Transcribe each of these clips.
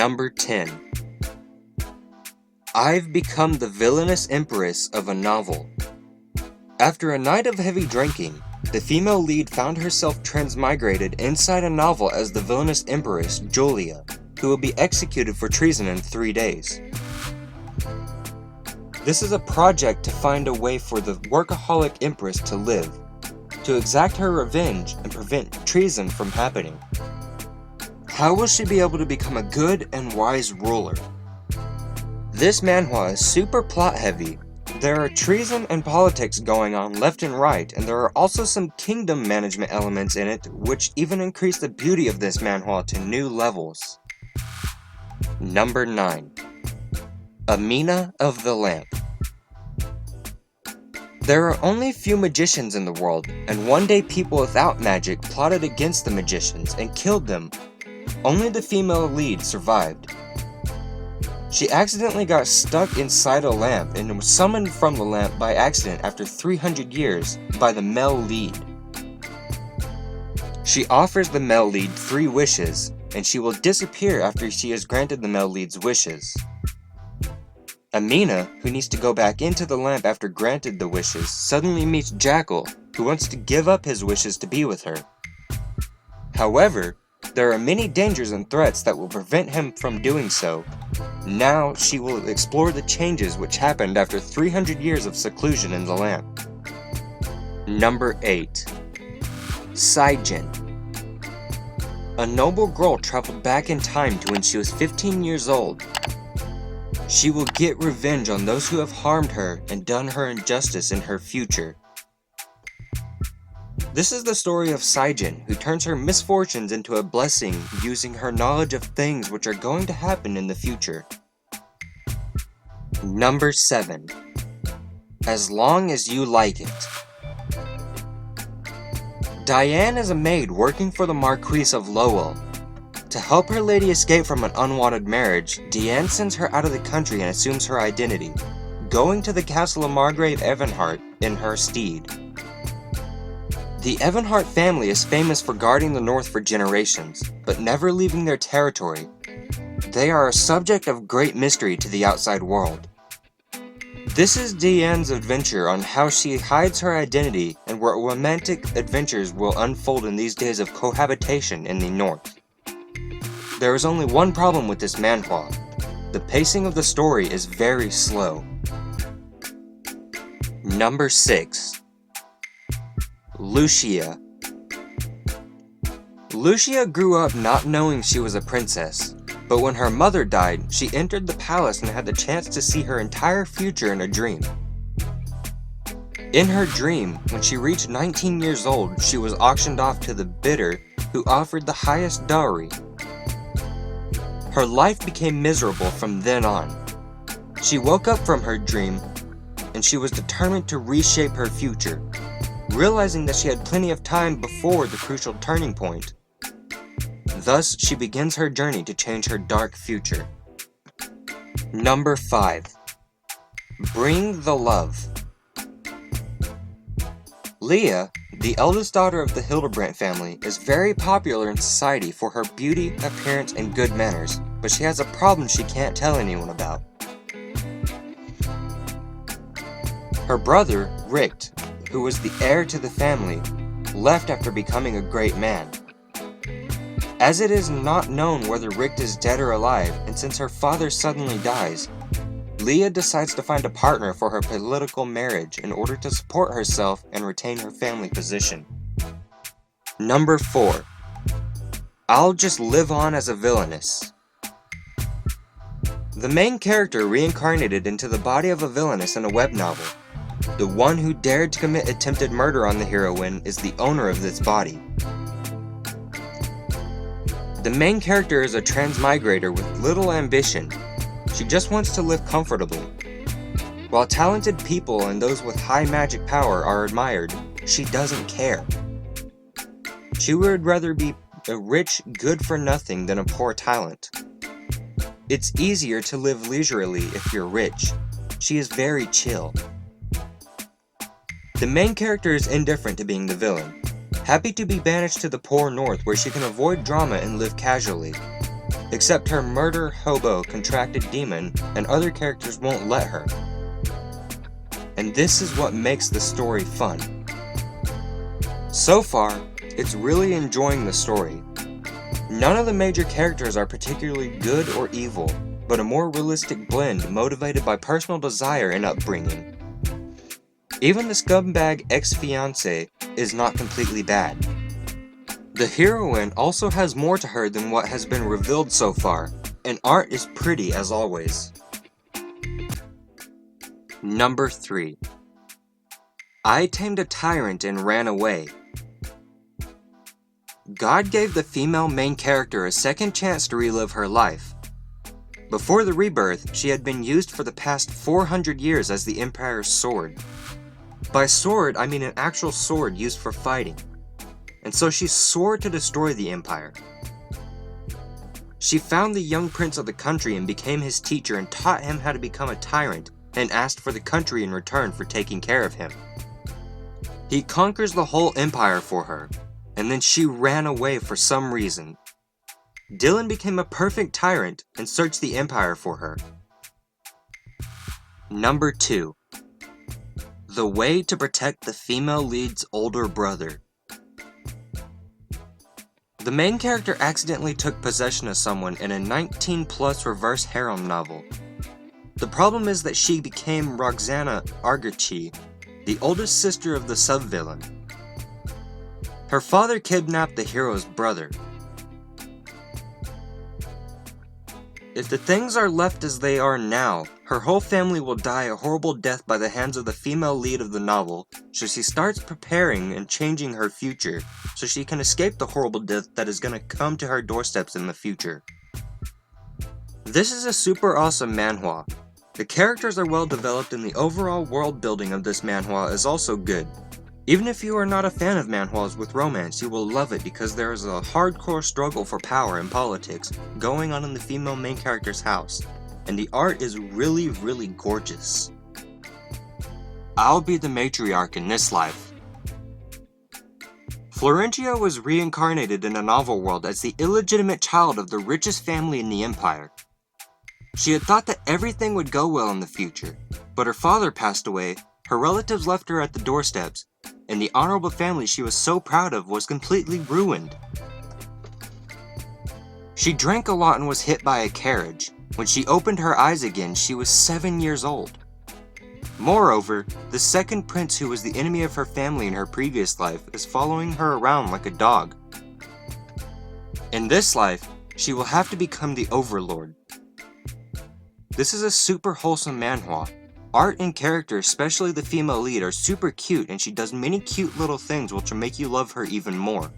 Number 10. I've become the villainous empress of a novel. After a night of heavy drinking, the female lead found herself transmigrated inside a novel as the villainous empress, Julia, who will be executed for treason in 3 days. This is a project to find a way for the workaholic empress to live, to exact her revenge and prevent treason from happening. How will she be able to become a good and wise ruler? This manhwa is super plot heavy. There are treason and politics going on left and right, and there are also some kingdom management elements in it, which even increase the beauty of this manhwa to new levels. Number 9. Amina of the Lamp. There are only few magicians in the world, and one day people without magic plotted against the magicians and killed them. Only the female lead survived. She accidentally got stuck inside a lamp and was summoned from the lamp by accident after 300 years by the male lead. She offers the male lead 3 wishes, and she will disappear after she has granted the male lead's wishes. Amina, who needs to go back into the lamp after granted the wishes, suddenly meets Jackal, who wants to give up his wishes to be with her. However, there are many dangers and threats that will prevent him from doing so. Now she will explore the changes which happened after 300 years of seclusion in the lamp. Number 8. Seinin. A noble girl traveled back in time to when she was 15 years old. She will get revenge on those who have harmed her and done her injustice in her future. This is the story of Seinin, who turns her misfortunes into a blessing using her knowledge of things which are going to happen in the future. Number 7. As Long as You Like It. Diane is a maid working for the Marquise of Lowell. To help her lady escape from an unwanted marriage, Diane sends her out of the country and assumes her identity, going to the castle of Margrave Evanhart in her stead. The Evanhart family is famous for guarding the north for generations, but never leaving their territory. They are a subject of great mystery to the outside world. This is Diane's adventure on how she hides her identity and where romantic adventures will unfold in these days of cohabitation in the north. There is only one problem with this manhwa. The pacing of the story is very slow. Number 6. Lucia. Lucia grew up not knowing she was a princess, but when her mother died, she entered the palace and had the chance to see her entire future in a dream. In her dream, when she reached 19 years old, she was auctioned off to the bidder who offered the highest dowry. Her life became miserable from then on. She woke up from her dream, and she was determined to reshape her future, realizing that she had plenty of time before the crucial turning point. Thus, she begins her journey to change her dark future. Number 5. Bring the Love. Leah, the eldest daughter of the Hildebrandt family, is very popular in society for her beauty, appearance, and good manners, but she has a problem she can't tell anyone about. Her brother, Richt, who was the heir to the family, left after becoming a great man. As it is not known whether Richt is dead or alive, and since her father suddenly dies, Leah decides to find a partner for her political marriage in order to support herself and retain her family position. Number 4. I'll Just Live On as a Villainess. The main character reincarnated into the body of a villainess in a web novel. The one who dared to commit attempted murder on the heroine is the owner of this body. The main character is a transmigrator with little ambition. She just wants to live comfortably. While talented people and those with high magic power are admired, she doesn't care. She would rather be a rich, good-for-nothing than a poor talent. It's easier to live leisurely if you're rich. She is very chill. The main character is indifferent to being the villain, happy to be banished to the poor north where she can avoid drama and live casually. except her murder hobo contracted demon and other characters won't let her. And this is what makes the story fun. So far, it's really enjoying the story. None of the major characters are particularly good or evil, but a more realistic blend motivated by personal desire and upbringing. Even the scumbag ex-fiancé is not completely bad. The heroine also has more to her than what has been revealed so far, and art is pretty as always. Number 3. I tamed a tyrant and ran away. God gave the female main character a second chance to relive her life. Before the rebirth, she had been used for the past 400 years as the Empire's sword. By sword, I mean an actual sword used for fighting. And so she swore to destroy the Empire. She found the young prince of the country and became his teacher and taught him how to become a tyrant and asked for the country in return for taking care of him. He conquers the whole empire for her, and then she ran away for some reason. Dylan became a perfect tyrant and searched the empire for her. Number 2. The way to protect the female lead's older brother. The main character accidentally took possession of someone in a 19+ reverse harem novel. The problem is that she became Roxana Argerchi, the oldest sister of the sub-villain. Her father kidnapped the hero's brother. If the things are left as they are now, her whole family will die a horrible death by the hands of the female lead of the novel, so she starts preparing and changing her future, so she can escape the horrible death that is gonna come to her doorsteps in the future. This is a super awesome manhwa. The characters are well developed and the overall world building of this manhwa is also good. Even if you are not a fan of manhwas with romance, you will love it because there is a hardcore struggle for power and politics going on in the female main character's house, and the art is really, really gorgeous. I'll be the matriarch in this life. Florentia was reincarnated in a novel world as the illegitimate child of the richest family in the empire. She had thought that everything would go well in the future, but her father passed away, her relatives left her at the doorsteps, and the honorable family she was so proud of was completely ruined. She drank a lot and was hit by a carriage. When she opened her eyes again, she was 7 years old. Moreover, the second prince who was the enemy of her family in her previous life is following her around like a dog. In this life, she will have to become the overlord. This is a super wholesome manhwa. Art and character, especially the female lead, are super cute and she does many cute little things which will make you love her even more.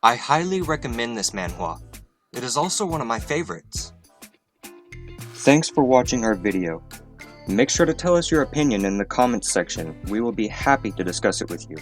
I highly recommend this manhwa. It is also one of my favorites. Thanks for watching our video. Make sure to tell us your opinion in the comments section. We will be happy to discuss it with you.